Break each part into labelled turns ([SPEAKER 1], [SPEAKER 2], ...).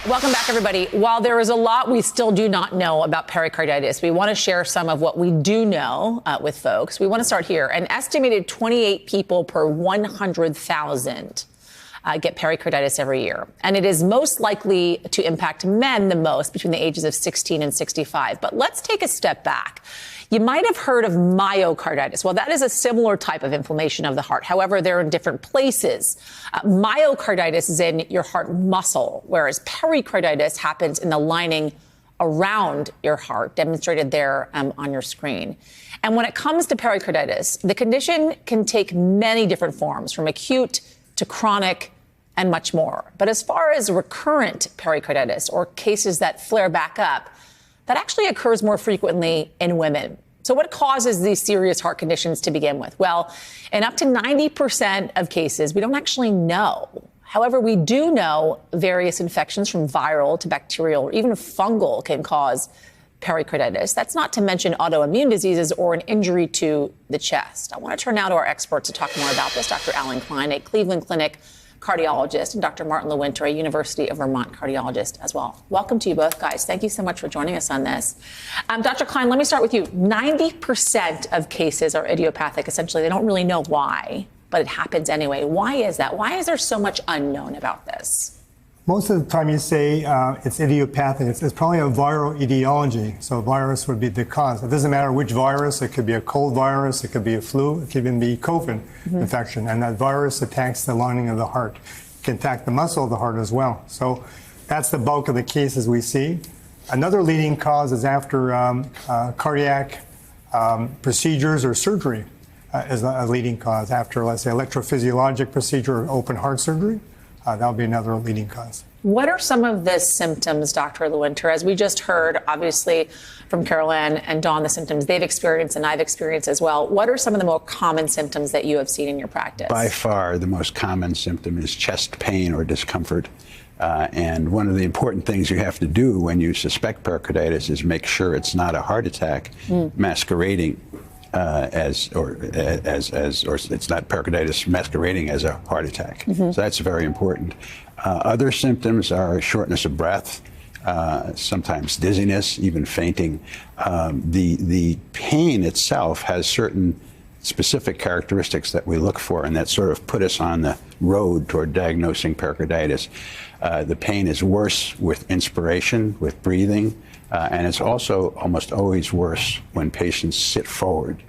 [SPEAKER 1] Welcome back, everybody. While there is a lot we still do not know about pericarditis, we want to share some of what we do know with folks. We want to start here. An estimated 28 people per 100,000 get pericarditis every year. And it is most likely to impact men the most between the ages of 16 and 65. But let's take a step back. You might have heard of myocarditis. Well, that is a similar type of inflammation of the heart. However, they're in different places. Myocarditis is in your heart muscle, whereas pericarditis happens in the lining around your heart, demonstrated there on your screen. And when it comes to pericarditis, the condition can take many different forms, from acute to chronic and much more. But as far as recurrent pericarditis, or cases that flare back up, that actually occurs more frequently in women. So what causes these serious heart conditions to begin with? Well, in up to 90% of cases, we don't actually know. However, we do know various infections, from viral to bacterial or even fungal, can cause pericarditis. That's not to mention autoimmune diseases or an injury to the chest. I want to turn now to our experts to talk more about this. Dr. Alan Klein, a Cleveland Clinic cardiologist, and Dr. Martin Lewinter, a University of Vermont cardiologist as well. Welcome to you both, guys. Thank you so much for joining us on this. Dr. Klein, let me start with you. 90% of cases are idiopathic. Essentially, they don't really know why, but it happens anyway. Why is that? Why is there so much unknown about this?
[SPEAKER 2] Most of the time you say it's idiopathic, it's probably a viral etiology. So virus would be the cause. It doesn't matter which virus. It could be a cold virus. It could be a flu. It could even be COVID infection. And that virus attacks the lining of the heart. It can attack the muscle of the heart as well. So that's the bulk of the cases we see. Another leading cause is after cardiac procedures or surgery is a leading cause. After, let's say, electrophysiologic procedure or open heart surgery. That'll be another leading cause.
[SPEAKER 1] What are some of the symptoms, Dr. Lewinter? As we just heard, obviously, from Caroline and Dawn, the symptoms they've experienced and I've experienced as well. What are some of the more common symptoms that you have seen in your practice?
[SPEAKER 3] By far, the most common symptom is chest pain or discomfort. And one of the important things you have to do when you suspect pericarditis is make sure it's not a heart attack masquerading or it's not pericarditis masquerading as a heart attack. So that's very important. Other symptoms are shortness of breath, sometimes dizziness, even fainting. The pain itself has certain specific characteristics that we look for and that sort of put us on the road toward diagnosing pericarditis. The pain is worse with inspiration, with breathing. And it's also almost always worse when patients sit forward.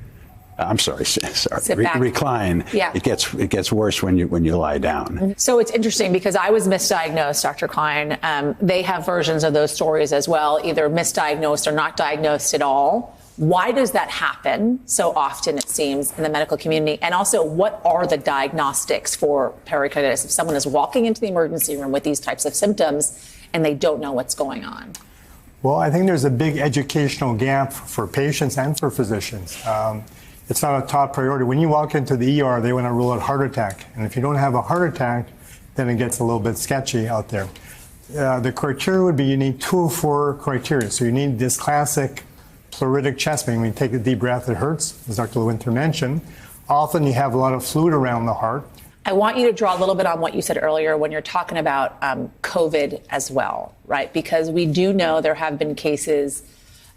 [SPEAKER 3] I'm sorry, recline.
[SPEAKER 1] Yeah.
[SPEAKER 3] It gets worse when you lie down.
[SPEAKER 1] So it's interesting because I was misdiagnosed, Dr. Klein. They have versions of those stories as well, either misdiagnosed or not diagnosed at all. Why does that happen so often, it seems, in the medical community? And also, what are the diagnostics for pericarditis if someone is walking into the emergency room with these types of symptoms and they don't know what's going on?
[SPEAKER 2] Well, I think there's a big educational gap for patients and for physicians. It's not a top priority. When you walk into the ER, they want to rule out heart attack. And if you don't have a heart attack, then it gets a little bit sketchy out there. The criteria would be you need 2 of 4 criteria. So you need this classic pleuritic chest pain. When you take a deep breath, it hurts, as Dr. Lewinter mentioned. Often you have a lot of fluid around the heart.
[SPEAKER 1] I want you to draw a little bit on what you said earlier when you're talking about COVID as well, right? Because we do know there have been cases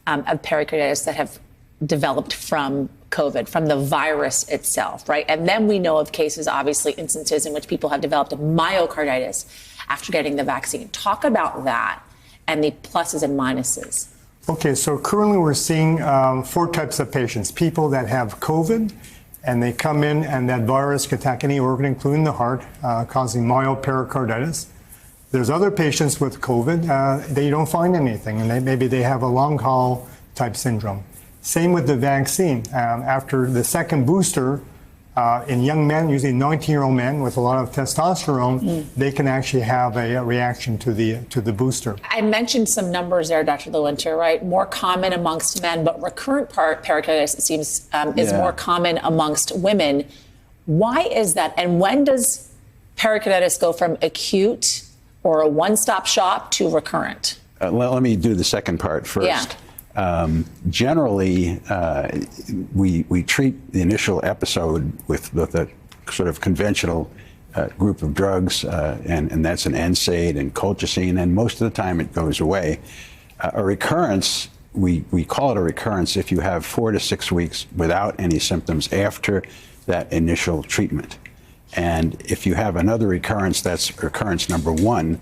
[SPEAKER 1] of pericarditis that have developed from COVID, from the virus itself, right? And then we know of cases, obviously, instances in which people have developed myocarditis after getting the vaccine. Talk about that and the pluses and minuses.
[SPEAKER 2] Okay, so currently we're seeing 4 types of patients. People that have COVID, and they come in and that virus can attack any organ, including the heart, causing myopericarditis. There's other patients with COVID, they don't find anything, and maybe they have a long haul type syndrome. Same with the vaccine. After the second booster, in young men, usually 19-year-old men with a lot of testosterone, they can actually have a reaction to the booster.
[SPEAKER 1] I mentioned some numbers there, Dr. Lewinter, right? More common amongst men, but recurrent pericarditis, it seems, is more common amongst women. Why is that? And when does pericarditis go from acute or a one-stop shop to recurrent?
[SPEAKER 3] Let me do the second part first.
[SPEAKER 1] Yeah.
[SPEAKER 3] Generally, we treat the initial episode with a sort of conventional group of drugs, and that's an NSAID and colchicine, and most of the time it goes away. A recurrence, we call it a recurrence if you have 4 to 6 weeks without any symptoms after that initial treatment. And if you have another recurrence, that's recurrence number 1.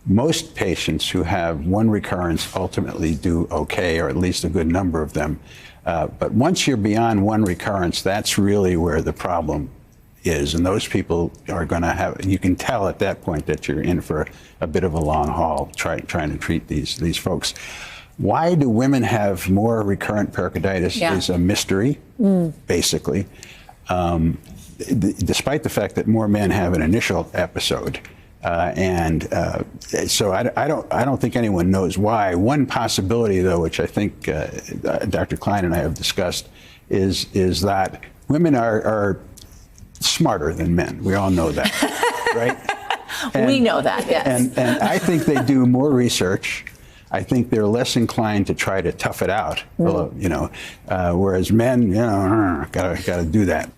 [SPEAKER 3] Most patients who have one recurrence ultimately do okay, or at least a good number of them. But once you're beyond one recurrence, that's really where the problem is. And those people are going to have, you can tell at that point that you're in for a bit of a long haul trying to treat these folks. Why do women have more recurrent pericarditis is a mystery, basically. Despite the fact that more men have an initial episode. So I don't think anyone knows why. One possibility, though, which I think Dr. Klein and I have discussed, is that women are smarter than men. We all know that, right?
[SPEAKER 1] We know that, yes.
[SPEAKER 3] And I think they do more research. I think they're less inclined to try to tough it out, whereas men, gotta do that.